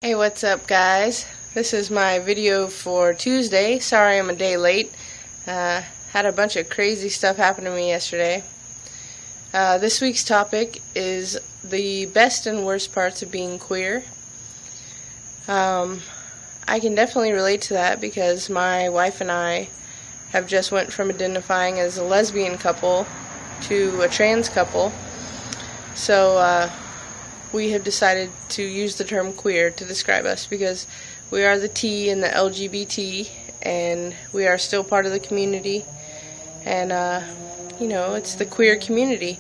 Hey, what's up, guys? This is my video for Tuesday. Sorry I'm a day late. Had a bunch of crazy stuff happen to me yesterday. This week's topic is the best and worst parts of being queer. I can definitely relate to that because my wife and I have just went from identifying as a lesbian couple to a trans couple. So, we have decided to use the term queer to describe us because we are the T in the LGBT and we are still part of the community, and it's the queer community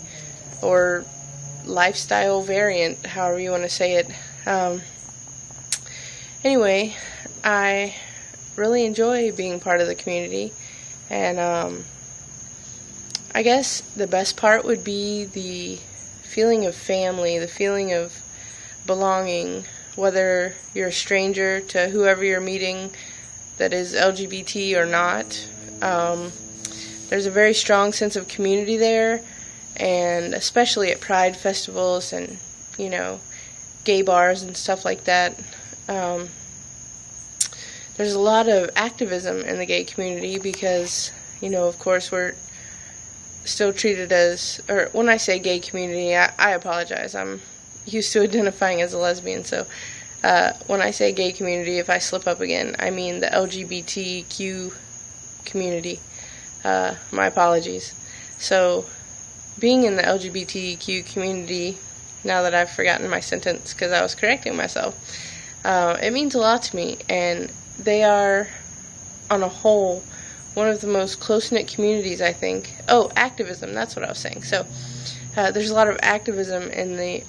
or lifestyle variant, however you want to say it. Anyway, I really enjoy being part of the community, and I guess the best part would be the feeling of family, the feeling of belonging, whether you're a stranger to whoever you're meeting that is LGBT or not. There's a very strong sense of community there, and especially at pride festivals and, gay bars and stuff like that. There's a lot of activism in the gay community because, of course, we're still treated as, or when I say gay community, I apologize. I'm used to identifying as a lesbian, so when I say gay community, if I slip up again, I mean the LGBTQ community. My apologies. So, being in the LGBTQ community, now that I've forgotten my sentence because I was correcting myself, it means a lot to me, and they are, on a whole, one of the most close-knit communities, I think. Oh, activism, that's what I was saying. So, there's a lot of activism in the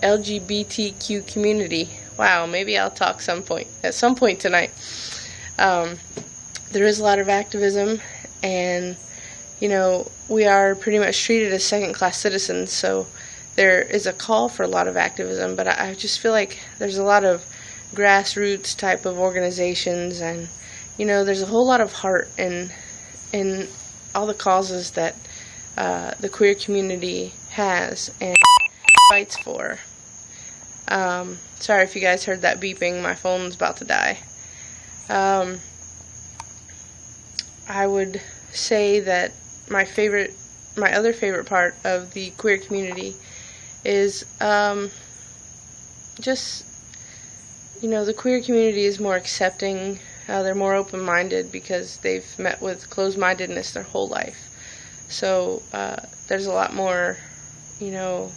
LGBTQ community. Wow, maybe I'll talk at some point tonight. There is a lot of activism, and, we are pretty much treated as second-class citizens, so there is a call for a lot of activism, but I just feel like there's a lot of grassroots type of organizations, and there's a whole lot of heart in all the causes that the queer community has and fights for. Sorry if you guys heard that beeping. My phone's about to die. I would say that my other favorite part of the queer community is just, the queer community is more accepting. They're more open-minded because they've met with closed-mindedness their whole life. So there's a lot more, I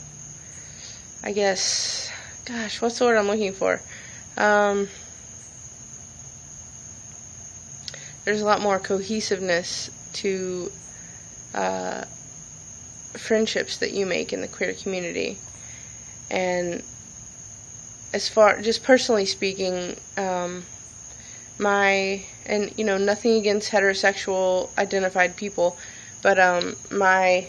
guess, gosh, what's the word I'm looking for? There's a lot more cohesiveness to friendships that you make in the queer community. And as far, just personally speaking, nothing against heterosexual identified people, but my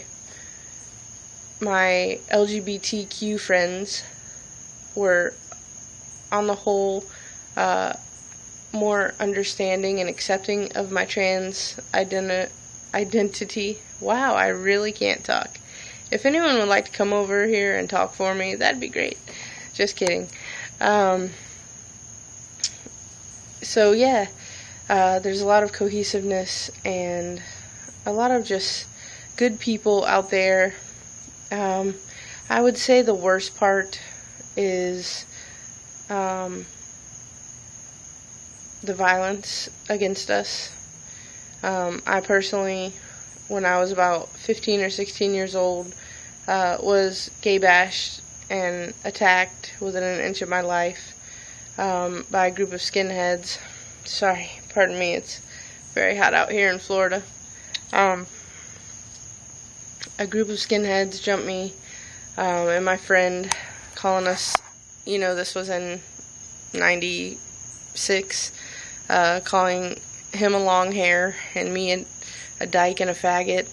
LGBTQ friends were, on the whole, more understanding and accepting of my trans identity. Wow, I really can't talk. If anyone would like to come over here and talk for me, that'd be great. Just kidding. So yeah, there's a lot of cohesiveness and a lot of just good people out there. I would say the worst part is the violence against us. I personally, when I was about 15 or 16 years old, was gay bashed and attacked within an inch of my life by a group of skinheads. Sorry, pardon me, it's very hot out here in Florida. A group of skinheads jumped me and my friend, calling us, this was in 96, calling him a long hair and me a dyke and a faggot.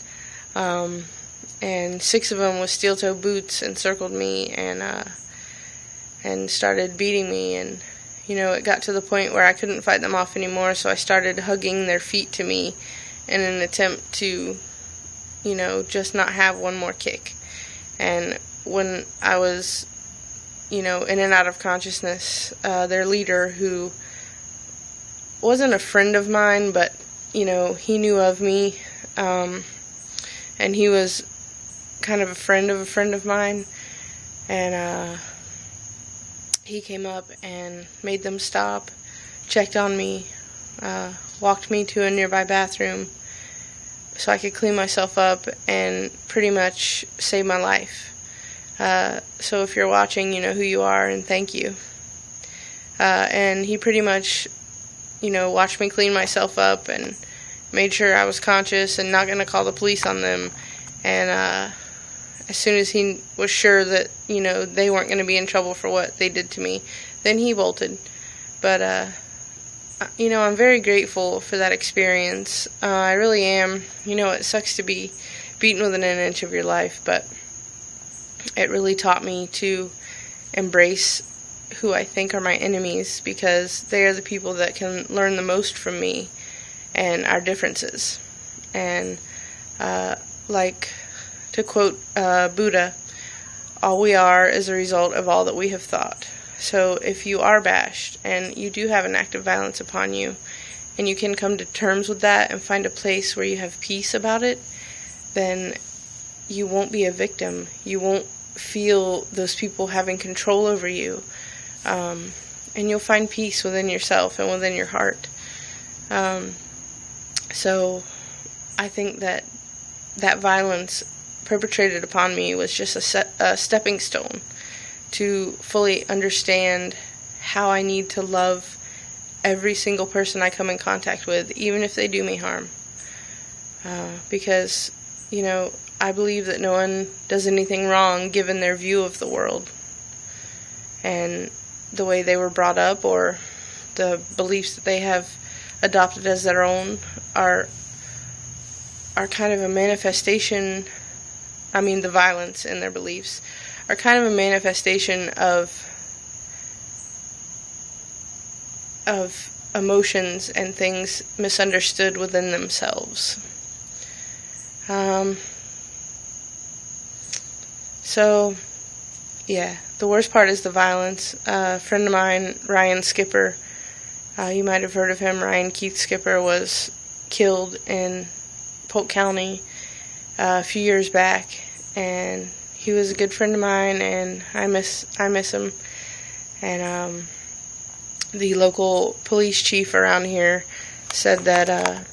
And 6 of them with steel-toe boots encircled me and started beating me, and it got to the point where I couldn't fight them off anymore, so I started hugging their feet to me in an attempt to just not have one more kick. And when I was in and out of consciousness. Their leader, who wasn't a friend of mine, but, he knew of me, and he was kind of a friend of mine, and he came up and made them stop, checked on me, walked me to a nearby bathroom so I could clean myself up and pretty much save my life. So if you're watching, you know who you are, and thank you. And he pretty much, watched me clean myself up and made sure I was conscious and not going to call the police on them. And as soon as he was sure that, they weren't going to be in trouble for what they did to me, then he bolted. But, I'm very grateful for that experience. I really am. It sucks to be beaten within an inch of your life, but it really taught me to embrace who I think are my enemies, because they are the people that can learn the most from me and our differences. And like to quote Buddha, all we are is a result of all that we have thought. So if you are bashed and you do have an act of violence upon you, and you can come to terms with that and find a place where you have peace about it, then you won't be a victim. You won't feel those people having control over you. And you'll find peace within yourself and within your heart. So I think that violence perpetrated upon me was just a stepping stone to fully understand how I need to love every single person I come in contact with, even if they do me harm. Because, I believe that no one does anything wrong given their view of the world and the way they were brought up, or the beliefs that they have adopted as their own are kind of a manifestation. The violence in their beliefs are kind of a manifestation of emotions and things misunderstood within themselves. So, yeah, the worst part is the violence. A friend of mine, Ryan Skipper, you might have heard of him. Ryan Keith Skipper was killed in Polk County a few years back, and he was a good friend of mine, and I miss him. And the local police chief around here said that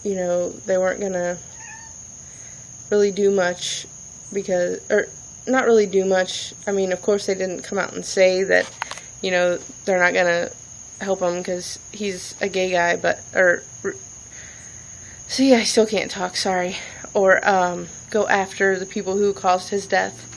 they weren't gonna really do much, or not really do much. Of course they didn't come out and say that they're not gonna help him because he's a gay guy, see, I still can't talk, sorry. Or go after the people who caused his death,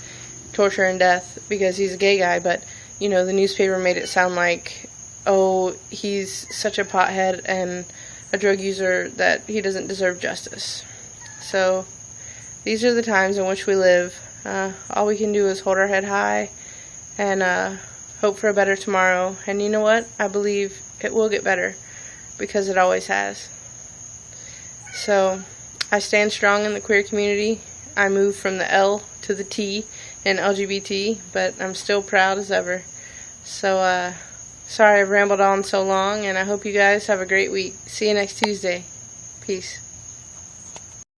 torture and death, because he's a gay guy. But, the newspaper made it sound like, oh, he's such a pothead and a drug user that he doesn't deserve justice. So, these are the times in which we live. All we can do is hold our head high and hope for a better tomorrow. And you know what? I believe it will get better, because it always has. So, I stand strong in the queer community. I moved from the L to the T in LGBT, but I'm still proud as ever. So, sorry I've rambled on so long, and I hope you guys have a great week. See you next Tuesday. Peace.